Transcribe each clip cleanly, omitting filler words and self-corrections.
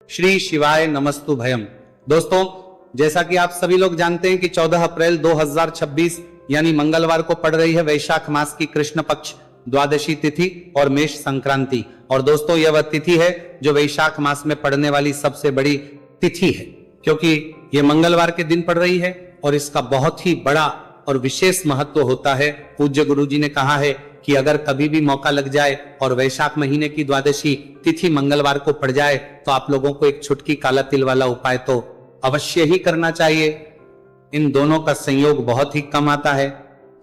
श्री शिवाय नमस्तु भयम। दोस्तों, जैसा कि आप सभी लोग जानते हैं कि 14 अप्रैल 2026 यानी मंगलवार को पड़ रही है वैशाख मास की कृष्ण पक्ष द्वादशी तिथि और मेष संक्रांति। और दोस्तों, यह वह तिथि है जो वैशाख मास में पड़ने वाली सबसे बड़ी तिथि है, क्योंकि यह मंगलवार के दिन पड़ रही है और इसका बहुत ही बड़ा और विशेष महत्व होता है। पूज्य गुरु जी ने कहा है कि अगर कभी भी मौका लग जाए और वैशाख महीने की द्वादशी तिथि मंगलवार को पड़ जाए तो आप लोगों को एक छुटकी काला तिल वाला उपाय तो अवश्य ही करना चाहिए। इन दोनों का संयोग बहुत ही कम आता है।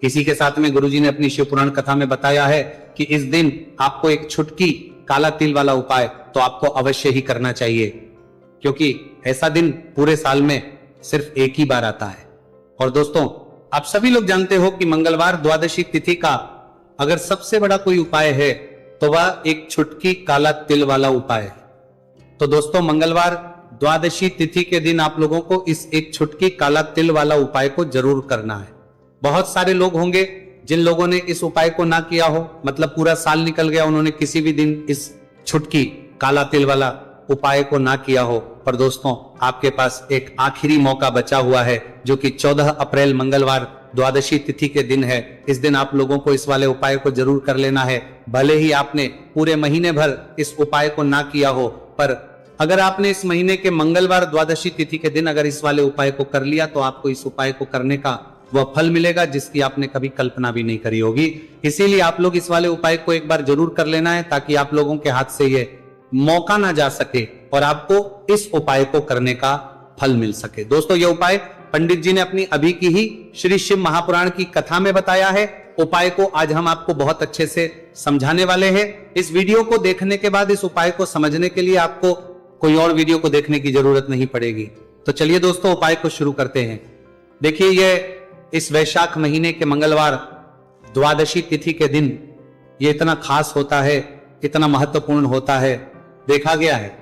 इसी के साथ में गुरुजी ने अपनी शिव पुराण कथा में बताया है कि इस दिन आपको एक छुटकी काला तिल वाला उपाय तो आपको अवश्य ही करना चाहिए, क्योंकि ऐसा दिन पूरे साल में सिर्फ एक ही बार आता है। और दोस्तों, आप सभी लोग जानते हो कि मंगलवार द्वादशी तिथि का अगर सबसे बड़ा कोई उपाय है तो वह एक छुटकी काला तिल वाला उपाय है। तो दोस्तों, मंगलवार द्वादशी तिथि के दिन आप लोगों को इस एक छुटकी काला तिल वाला उपाय को जरूर करना है। बहुत सारे लोग होंगे जिन लोगों ने इस उपाय को ना किया हो, मतलब पूरा साल निकल गया, उन्होंने किसी भी दिन इस छुटकी काला तिल वाला उपाय को ना किया हो। पर दोस्तों, आपके पास एक आखिरी मौका बचा हुआ है, जो कि 14 अप्रैल मंगलवार द्वादशी तिथि के दिन है। इस दिन आप लोगों को इस वाले उपाय को जरूर कर लेना है। भले ही आपने पूरे महीने भर इस उपाय को ना किया हो, पर अगर आपने इस महीने के मंगलवार द्वादशी तिथि के दिन अगर इस वाले उपाय को कर लिया तो आपको इस उपाय को करने का वह फल मिलेगा जिसकी आपने कभी कल्पना भी नहीं करी होगी। इसीलिए आप लोग इस वाले उपाय को एक बार जरूर कर लेना है, ताकि आप लोगों के हाथ से ये मौका ना जा सके और आपको इस उपाय को करने का फल मिल सके। दोस्तों, यह उपाय पंडित जी ने अपनी अभी की ही श्री शिव महापुराण की कथा में बताया है। उपाय को आज हम आपको बहुत अच्छे से समझाने वाले हैं। इस वीडियो को देखने के बाद इस उपाय को समझने के लिए आपको कोई और वीडियो को देखने की जरूरत नहीं पड़ेगी। तो चलिए दोस्तों, उपाय को शुरू करते हैं। देखिए, यह इस वैशाख महीने के मंगलवार द्वादशी तिथि के दिन ये इतना खास होता है, इतना महत्वपूर्ण होता है। देखा गया है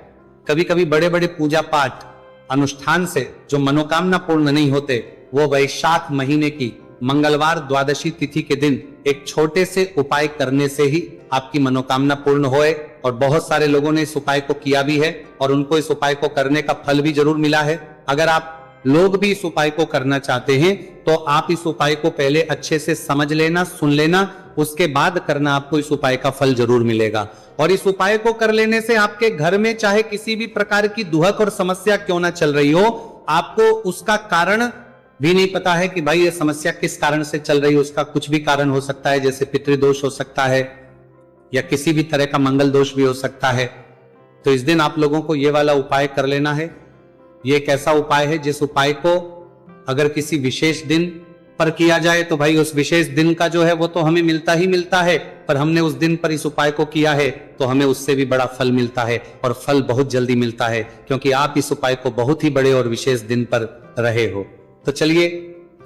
कभी कभी बड़े बड़े पूजा पाठ अनुष्ठान से जो मनोकामना पूर्ण नहीं होते, वो वैशाख महीने की मंगलवार द्वादशी तिथि के दिन एक छोटे से उपाय करने से ही आपकी मनोकामना पूर्ण होए। और बहुत सारे लोगों ने इस उपाय को किया भी है और उनको इस उपाय को करने का फल भी जरूर मिला है। अगर आप लोग भी इस उपाय को करना चाहते हैं तो आप इस उपाय को पहले अच्छे से समझ लेना, सुन लेना, उसके बाद करना, आपको इस उपाय का फल जरूर मिलेगा। और इस उपाय को कर लेने से आपके घर में चाहे किसी भी प्रकार की दुहक और समस्या क्यों ना चल रही हो, आपको उसका कारण भी नहीं पता है कि भाई ये समस्या किस कारण से चल रही है। उसका कुछ भी कारण हो सकता है, जैसे पितृदोष हो सकता है या किसी भी तरह का मंगल दोष भी हो सकता है। तो इस दिन आप लोगों को ये वाला उपाय कर लेना है। ये एक ऐसा उपाय है जिस उपाय को अगर किसी विशेष दिन पर किया जाए तो भाई उस विशेष दिन का जो है वो तो हमें मिलता ही मिलता है, पर हमने उस दिन पर इस उपाय को किया है तो हमें उससे भी बड़ा फल मिलता है, और फल बहुत जल्दी मिलता है, क्योंकि आप इस उपाय को बहुत ही बड़े और विशेष दिन पर रहे हो। तो चलिए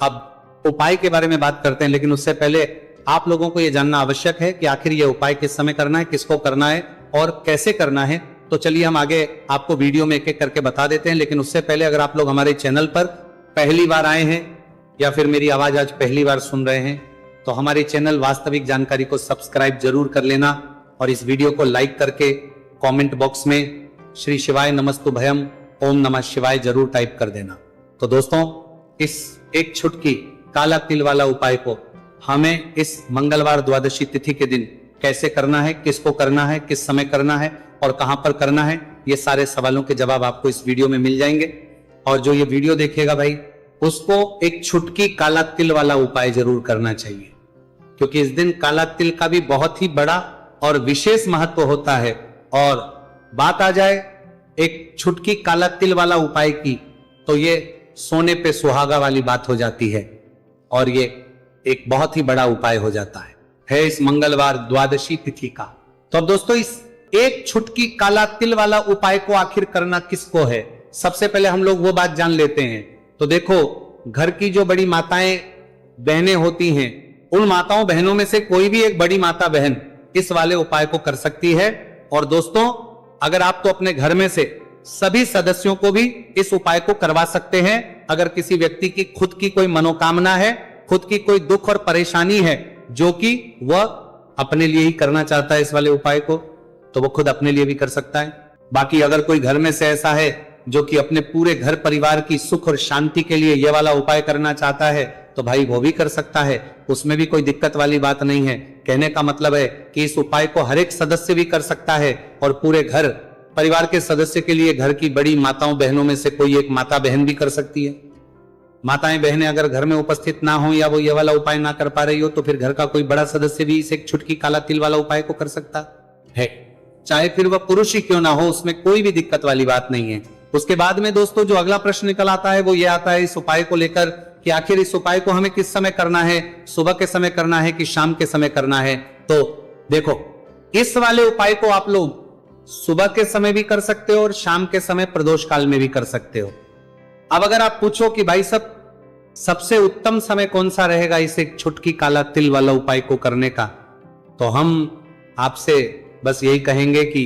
अब उपाय के बारे में बात करते हैं, लेकिन उससे पहले आप लोगों को यह जानना आवश्यक है कि आखिर यह उपाय किस समय करना है, किसको करना है और कैसे करना है। तो चलिए हम आगे आपको वीडियो में एक एक करके बता देते हैं। लेकिन उससे पहले अगर आप लोग हमारे चैनल पर पहली बार आए हैं या फिर मेरी आवाज आज पहली बार सुन रहे हैं तो हमारे चैनल वास्तविक जानकारी को सब्सक्राइब जरूर कर लेना, और इस वीडियो को लाइक करके कमेंट बॉक्स में श्री शिवाय नमस्तु भयम ओम नमः शिवाय जरूर टाइप कर देना। तो दोस्तों, इस एक छुटकी काला तिल वाला उपाय को हमें इस मंगलवार द्वादशी तिथि के दिन कैसे करना है, किसको करना है, किस समय करना है और कहां पर करना है, ये सारे सवालों के जवाब आपको इस वीडियो में मिल जाएंगे। और जो ये वीडियो देखेगा भाई, उसको एक छुटकी काला तिल वाला उपाय जरूर करना चाहिए, क्योंकि इस दिन काला तिल का भी बहुत ही बड़ा और विशेष महत्व होता है। और बात आ जाए एक छुटकी काला तिल वाला उपाय की, तो ये सोने पे सुहागा वाली बात हो जाती है और ये एक बहुत ही बड़ा उपाय हो जाता है इस मंगलवार द्वादशी तिथि का। तो अब दोस्तों, इस एक छुटकी काला तिल वाला उपाय को आखिर करना किसको है, सबसे पहले हम लोग वो बात जान लेते हैं। तो देखो, घर की जो बड़ी माताएं बहनें होती हैं, उन माताओं बहनों में से कोई भी एक बड़ी माता बहन इस वाले उपाय को कर सकती है। और दोस्तों, अगर आप तो अपने घर में से सभी सदस्यों को भी इस उपाय को करवा सकते हैं। अगर किसी व्यक्ति की खुद की कोई मनोकामना है, खुद की कोई दुख और परेशानी है जो कि वह अपने लिए ही करना चाहता है इस वाले उपाय को, तो वो खुद अपने लिए भी कर सकता है। बाकी अगर कोई घर में से ऐसा है जो कि अपने पूरे घर परिवार की सुख और शांति के लिए यह वाला उपाय करना चाहता है तो भाई वो भी कर सकता है, उसमें भी कोई दिक्कत वाली बात नहीं है। कहने का मतलब है कि इस उपाय को हर एक सदस्य भी कर सकता है और पूरे घर परिवार के सदस्य के लिए घर की बड़ी माताओं बहनों में से कोई एक माता बहन भी कर सकती है। माताएं बहनें अगर घर में उपस्थित ना हो या वो ये वाला उपाय ना कर पा रही हो तो फिर घर का कोई बड़ा सदस्य भी इस एक छुटकी काला तिल वाला उपाय को कर सकता है, चाहे फिर वह पुरुष ही क्यों ना हो, उसमें कोई भी दिक्कत वाली बात नहीं है। उसके बाद में दोस्तों जो अगला प्रश्न निकल आता है वो ये आता है इस उपाय को लेकर कि आखिर इस उपाय को हमें किस समय करना है, सुबह के समय करना है कि शाम के समय करना है। तो देखो, इस वाले उपाय को आप लोग सुबह के समय भी कर सकते हो और शाम के समय प्रदोष काल में भी कर सकते हो। अब अगर आप पूछो कि भाई सब सबसे उत्तम समय कौन सा रहेगा इस एक छुटकी काला तिल वाला उपाय को करने का, तो हम आपसे बस यही कहेंगे कि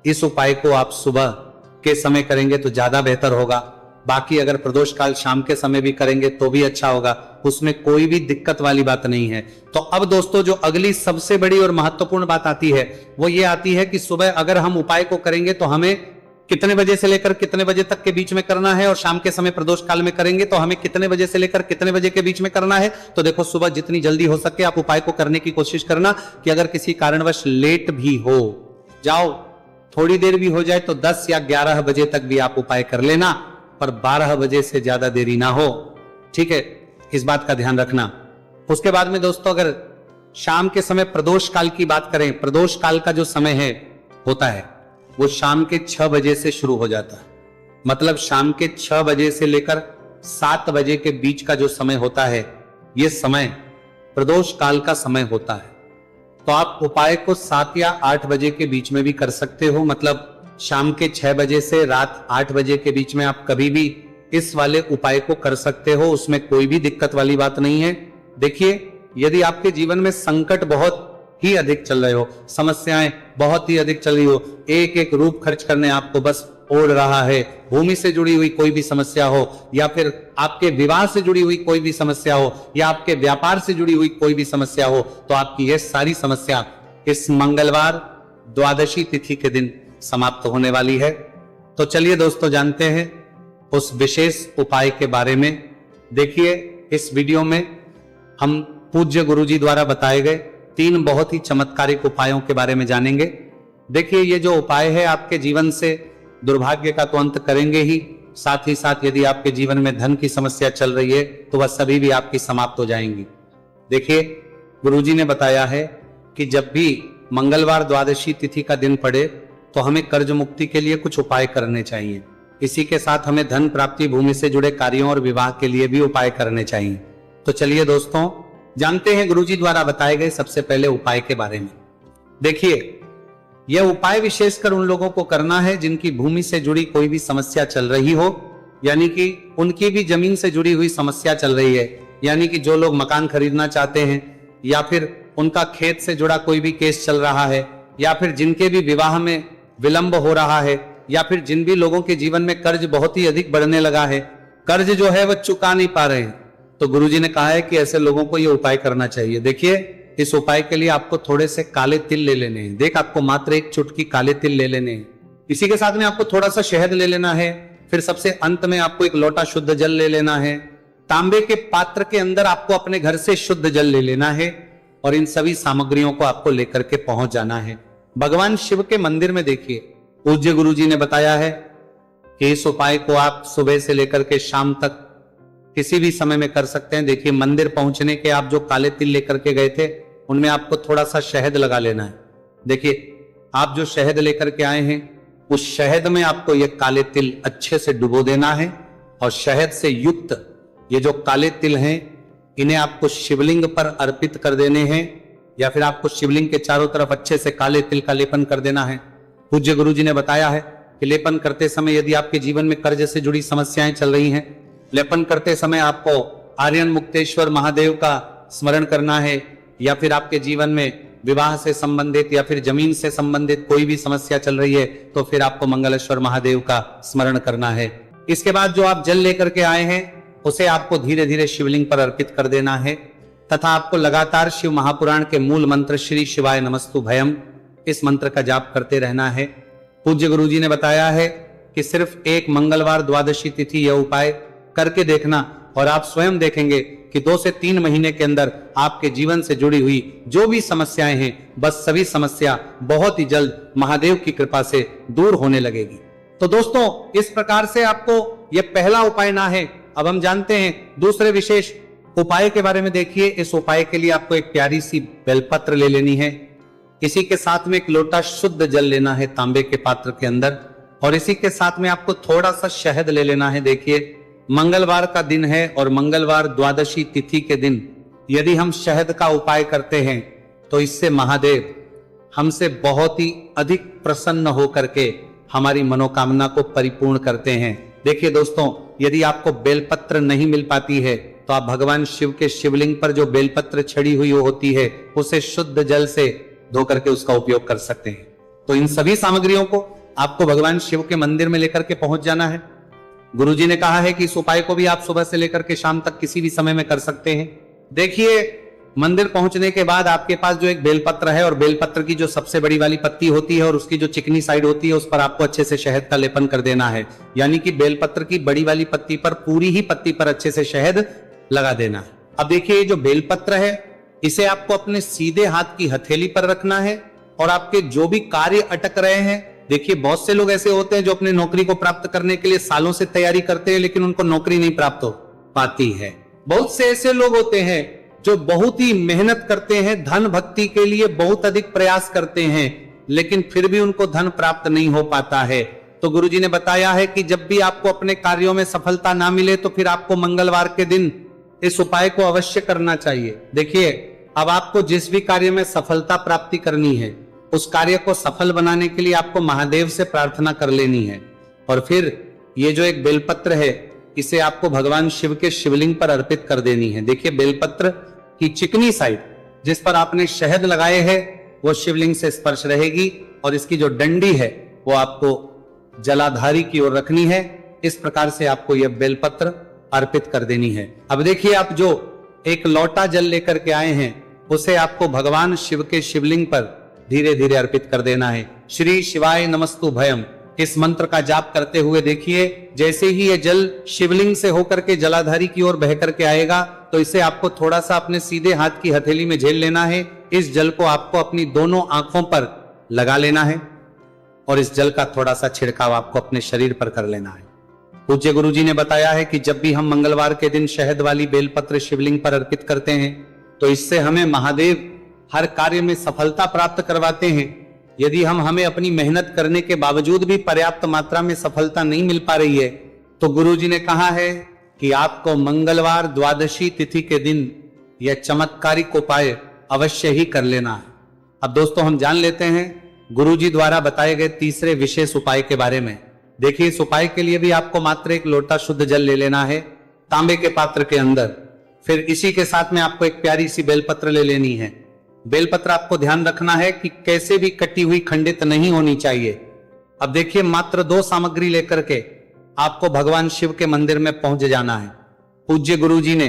इस उपाय को आप सुबह के समय करेंगे तो ज्यादा बेहतर होगा। बाकी अगर प्रदोष काल शाम के समय भी करेंगे तो भी अच्छा होगा, उसमें कोई भी दिक्कत वाली बात नहीं है। तो अब दोस्तों जो अगली सबसे बड़ी और महत्वपूर्ण बात आती है वो ये आती है कि सुबह अगर हम उपाय को करेंगे तो हमें कितने बजे से लेकर कितने बजे तक के बीच में करना है, और शाम के समय प्रदोष काल में करेंगे तो हमें कितने बजे से लेकर कितने बजे के बीच में करना है। तो देखो, सुबह जितनी जल्दी हो सके आप उपाय को करने की कोशिश करना कि अगर किसी कारणवश लेट भी हो जाओ, थोड़ी देर भी हो जाए तो 10 या 11 बजे तक भी आप उपाय कर लेना, पर 12 बजे से ज्यादा देरी ना हो, ठीक है, इस बात का ध्यान रखना। उसके बाद में दोस्तों अगर शाम के समय प्रदोष काल की बात करें, प्रदोष काल का जो समय है होता है वो शाम के 6 बजे से शुरू हो जाता है। मतलब शाम के 6 बजे से लेकर 7 बजे के बीच का जो समय होता है यह समय प्रदोष काल का समय होता है। तो आप उपाय को 7 या 8 बजे के बीच में भी कर सकते हो। मतलब शाम के 6 बजे से रात 8 बजे के बीच में आप कभी भी इस वाले उपाय को कर सकते हो, उसमें कोई भी दिक्कत वाली बात नहीं है। देखिए, यदि आपके जीवन में संकट बहुत ही अधिक चल रहे हो, समस्याएं बहुत ही अधिक चल रही हो, एक एक रूप खर्च करने आपको बस ओढ़ रहा है, भूमि से जुड़ी हुई कोई भी समस्या हो या फिर आपके विवाह से जुड़ी हुई कोई भी समस्या हो या आपके व्यापार से जुड़ी हुई कोई भी समस्या हो, तो आपकी यह सारी समस्या इस मंगलवार द्वादशी तिथि के दिन समाप्त होने वाली है। तो चलिए दोस्तों जानते हैं उस विशेष उपाय के बारे में। देखिए, इस वीडियो में हम पूज्य गुरुजी द्वारा बताए गए 3 बहुत ही चमत्कारिक उपायों के बारे में जानेंगे। देखिए, ये जो उपाय है आपके जीवन से दुर्भाग्य का तो अंत करेंगे ही, साथ ही साथ यदि आपके जीवन में धन की समस्या चल रही है तो वह सभी भी आपकी समाप्त हो जाएंगी। देखिए, गुरुजी ने बताया है कि जब भी मंगलवार द्वादशी तिथि का दिन पड़े तो हमें कर्ज मुक्ति के लिए कुछ उपाय करने चाहिए। इसी के साथ हमें धन प्राप्ति, भूमि से जुड़े कार्यों और विवाह के लिए भी उपाय करने चाहिए। तो चलिए दोस्तों जानते हैं गुरुजी द्वारा बताए गए सबसे पहले उपाय के बारे में। देखिए, यह उपाय विशेषकर उन लोगों को करना है जिनकी भूमि से जुड़ी कोई भी समस्या चल रही हो, यानी कि उनकी भी जमीन से जुड़ी हुई समस्या चल रही है, यानी कि जो लोग मकान खरीदना चाहते हैं या फिर उनका खेत से जुड़ा कोई भी केस चल रहा है या फिर जिनके भी विवाह में विलंब हो रहा है या फिर जिन भी लोगों के जीवन में कर्ज बहुत ही अधिक बढ़ने लगा है, कर्ज जो है वह चुका नहीं पा रहे हैं, तो गुरुजी ने कहा है कि ऐसे लोगों को यह उपाय करना चाहिए। देखिए, इस उपाय के लिए आपको थोड़े से काले तिल ले लेने हैं। देख, आपको मात्र एक चुटकी काले तिल ले लेने हैं। इसी के साथ में आपको थोड़ा सा शहद ले लेना है। फिर सबसे अंत में आपको एक लोटा शुद्ध जल ले लेना है। तांबे के पात्र के अंदर आपको अपने घर से शुद्ध जल ले लेना है और इन सभी सामग्रियों को आपको लेकर के पहुंच जाना है भगवान शिव के मंदिर में। देखिए, पूज्य गुरुजी ने बताया है कि इस उपाय को आप सुबह से लेकर के शाम तक किसी भी समय में कर सकते हैं। देखिए, मंदिर पहुंचने के आप जो काले तिल लेकर के गए थे उनमें आपको थोड़ा सा शहद लगा लेना है। देखिए, आप जो शहद लेकर के आए हैं उस शहद में आपको ये काले तिल अच्छे से डुबो देना है और शहद से युक्त ये जो काले तिल हैं इन्हें आपको शिवलिंग पर अर्पित कर देने हैं या फिर आपको शिवलिंग के चारों तरफ अच्छे से काले तिल का लेपन कर देना है। पूज्य गुरुजी ने बताया है कि लेपन करते समय यदि आपके जीवन में कर्ज से जुड़ी समस्याएं चल रही हैं, लेपन करते समय आपको आर्यन मुक्तेश्वर महादेव का स्मरण करना है या फिर आपके जीवन में विवाह से संबंधित या फिर जमीन से संबंधित कोई भी समस्या चल रही है तो फिर आपको मंगलेश्वर महादेव का स्मरण करना है। इसके बाद जो आप जल लेकर के आए हैं उसे आपको धीरे धीरे शिवलिंग पर अर्पित कर देना है तथा आपको लगातार शिव महापुराण के मूल मंत्र श्री शिवाय नमस्तु भयम इस मंत्र का जाप करते रहना है। पूज्य गुरुजी ने बताया है कि सिर्फ एक मंगलवार द्वादशी तिथि यह उपाय करके देखना और आप स्वयं देखेंगे कि 2 से 3 महीने के अंदर आपके जीवन से जुड़ी हुई जो भी समस्याएं हैं, बस सभी समस्या बहुत ही जल्द महादेव की कृपा से दूर होने लगेगी। तो दोस्तों, इस प्रकार से आपको यह पहला उपाय ना है। अब हम जानते हैं दूसरे विशेष उपाय के बारे में। देखिए, इस उपाय के लिए आपको एक प्यारी सी बेलपत्र ले लेनी है। इसी के साथ में एक लोटा शुद्ध जल लेना है तांबे के पात्र के अंदर, और इसी के साथ में आपको थोड़ा सा शहद ले लेना है। देखिए, मंगलवार का दिन है और मंगलवार द्वादशी तिथि के दिन यदि हम शहद का उपाय करते हैं तो इससे महादेव हमसे बहुत ही अधिक प्रसन्न होकर के हमारी मनोकामना को परिपूर्ण करते हैं। देखिए दोस्तों, यदि आपको बेलपत्र नहीं मिल पाती है तो आप भगवान शिव के शिवलिंग पर जो बेलपत्र छड़ी हुई होती है उसे शुद्ध जल से धो करके उसका उपयोग कर सकते हैं। तो इन सभी सामग्रियों को आपको भगवान शिव के मंदिर में लेकर के पहुंच जाना है। गुरुजी ने कहा है कि इस उपाय को भी आप सुबह से लेकर के शाम तक किसी भी समय में कर सकते हैं। देखिए, मंदिर पहुंचने के बाद आपके पास जो एक बेलपत्र है और बेलपत्र की जो सबसे बड़ी वाली पत्ती होती है और उसकी जो चिकनी साइड होती है उस पर आपको अच्छे से शहद का लेपन कर देना है। यानी कि बेलपत्र की बड़ी वाली पत्ती पर, पूरी ही पत्ती पर अच्छे से शहद लगा देना है। अब देखिए, ये जो बेलपत्र है इसे आपको अपने सीधे हाथ की हथेली पर रखना है और आपके जो भी कार्य अटक रहे हैं, देखिए बहुत से लोग ऐसे होते हैं जो अपने नौकरी को प्राप्त करने के लिए सालों से तैयारी करते हैं लेकिन उनको नौकरी नहीं प्राप्त हो पाती है। बहुत से ऐसे लोग होते हैं जो बहुत ही मेहनत करते हैं, धन भक्ति के लिए बहुत अधिक प्रयास करते हैं, लेकिन फिर भी उनको धन प्राप्त नहीं हो पाता है। तो गुरुजी ने बताया है कि जब भी आपको अपने कार्यों में सफलता ना मिले तो फिर आपको मंगलवार के दिन इस उपाय को अवश्य करना चाहिए। देखिए, अब आपको जिस भी कार्य में सफलता प्राप्ति करनी है उस कार्य को सफल बनाने के लिए आपको महादेव से प्रार्थना कर लेनी है, और फिर ये जो एक बेलपत्र है इसे आपको भगवान शिव के शिवलिंग पर अर्पित कर देनी है। देखिए, बेलपत्र की चिकनी साइड जिस पर आपने शहद लगाए हैं वो शिवलिंग से स्पर्श रहेगी और इसकी जो डंडी है वो आपको जलाधारी की ओर रखनी है। इस प्रकार से आपको यह बेलपत्र अर्पित कर देनी है। अब देखिए, आप जो एक लोटा जल लेकर के आए हैं उसे आपको भगवान शिव के शिवलिंग पर धीरे धीरे अर्पित कर देना है। श्री शिवाय नमस्तु भयम, इस मंत्र का जाप करते हुए देखिए, जैसे ही ये जल शिवलिंग से होकर के जलाधारी की ओर बह करके आएगा तो इसे आपको थोड़ा सा अपने सीधे हाथ की हथेली में झेल लेना है। इस जल को आपको अपनी दोनों आंखों पर लगा लेना है और इस जल का थोड़ा सा छिड़काव आपको अपने शरीर पर कर लेना है। पूज्य गुरुजी ने बताया है कि जब भी हम मंगलवार के दिन शहद वाली बेलपत्र शिवलिंग पर अर्पित करते हैं तो इससे हमें महादेव हर कार्य में सफलता प्राप्त करवाते हैं। यदि हमें अपनी मेहनत करने के बावजूद भी पर्याप्त मात्रा में सफलता नहीं मिल पा रही है तो गुरुजी ने कहा है कि आपको मंगलवार द्वादशी तिथि के दिन यह चमत्कारिक उपाय अवश्य ही कर लेना है। अब दोस्तों, हम जान लेते हैं गुरुजी द्वारा बताए गए तीसरे विशेष उपाय के बारे में। देखिए, इस उपाय के लिए भी आपको मात्र एक लोटा शुद्ध जल ले लेना है तांबे के पात्र के अंदर। फिर इसी के साथ में आपको एक प्यारी सी बेलपत्र ले लेनी है। बेलपत्र आपको ध्यान रखना है कि कैसे भी कटी हुई खंडित नहीं होनी चाहिए। अब देखिए, मात्र 2 सामग्री लेकर के आपको भगवान शिव के मंदिर में पहुंच जाना है। पूज्य गुरुजी ने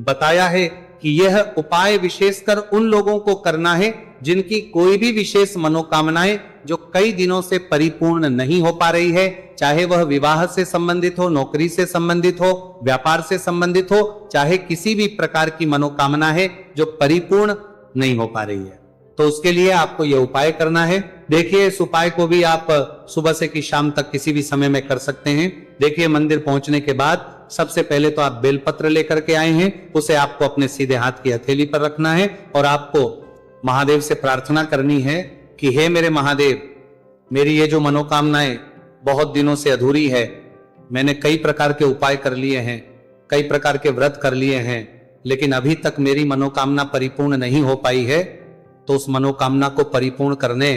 बताया है कि यह उपाय विशेषकर उन लोगों को करना है जिनकी कोई भी विशेष मनोकामनाएं जो कई दिनों से परिपूर्ण नहीं हो पा रही है, चाहे वह विवाह से संबंधित हो, नौकरी से संबंधित हो, व्यापार से संबंधित हो, चाहे किसी भी प्रकार की मनोकामना है जो परिपूर्ण नहीं हो पा रही है, तो उसके लिए आपको यह उपाय करना है। देखिए, इस उपाय को भी आप सुबह से की शाम तक किसी भी समय में कर सकते हैं। देखिए, मंदिर पहुंचने के बाद सबसे पहले तो आप बेलपत्र लेकर के आए हैं, उसे आपको अपने सीधे हाथ की हथेली पर रखना है और आपको महादेव से प्रार्थना करनी है कि हे मेरे महादेव, मेरी ये जो मनोकामनाएं बहुत दिनों से अधूरी है, मैंने कई प्रकार के उपाय कर लिए हैं, कई प्रकार के व्रत कर लिए हैं, लेकिन अभी तक मेरी मनोकामना परिपूर्ण नहीं हो पाई है, तो उस मनोकामना को परिपूर्ण करने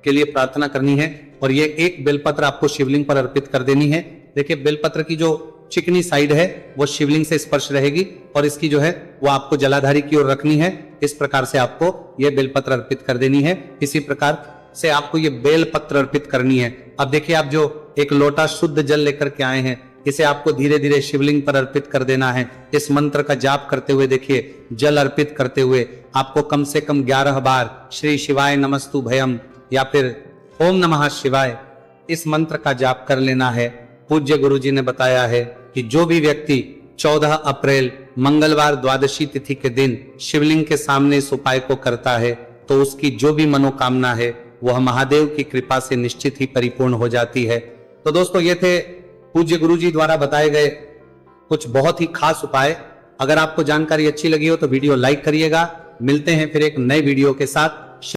के लिए प्रार्थना करनी है और ये एक बेलपत्र आपको शिवलिंग पर अर्पित कर देनी है। देखिए, बेलपत्र की जो चिकनी साइड है वो शिवलिंग से स्पर्श रहेगी और इसकी जो है वो आपको जलाधारी की ओर रखनी है। इस प्रकार से आपको ये बेलपत्र अर्पित कर देनी है। इसी प्रकार से आपको ये बेलपत्र अर्पित करनी है। अब देखिए, आप जो एक लोटा शुद्ध जल लेकर के आए हैं इसे आपको धीरे धीरे शिवलिंग पर अर्पित कर देना है। इस मंत्र का जाप करते हुए देखिए, जल अर्पित करते हुए आपको कम से कम 11 बार श्री शिवाय नमस्तु भयम या फिर ओम नमः शिवाय इस मंत्र का जाप कर लेना है। पूज्य गुरुजी ने बताया है कि जो भी व्यक्ति 14 अप्रैल मंगलवार द्वादशी तिथि के दिन शिवलिंग के सामने इस उपाय को करता है तो उसकी जो भी मनोकामना है वह महादेव की कृपा से निश्चित ही परिपूर्ण हो जाती है। तो दोस्तों, ये थे पूज्य गुरुजी द्वारा बताए गए कुछ बहुत ही खास उपाय। अगर आपको जानकारी अच्छी लगी हो तो वीडियो लाइक करिएगा। मिलते हैं फिर एक नए वीडियो के साथ।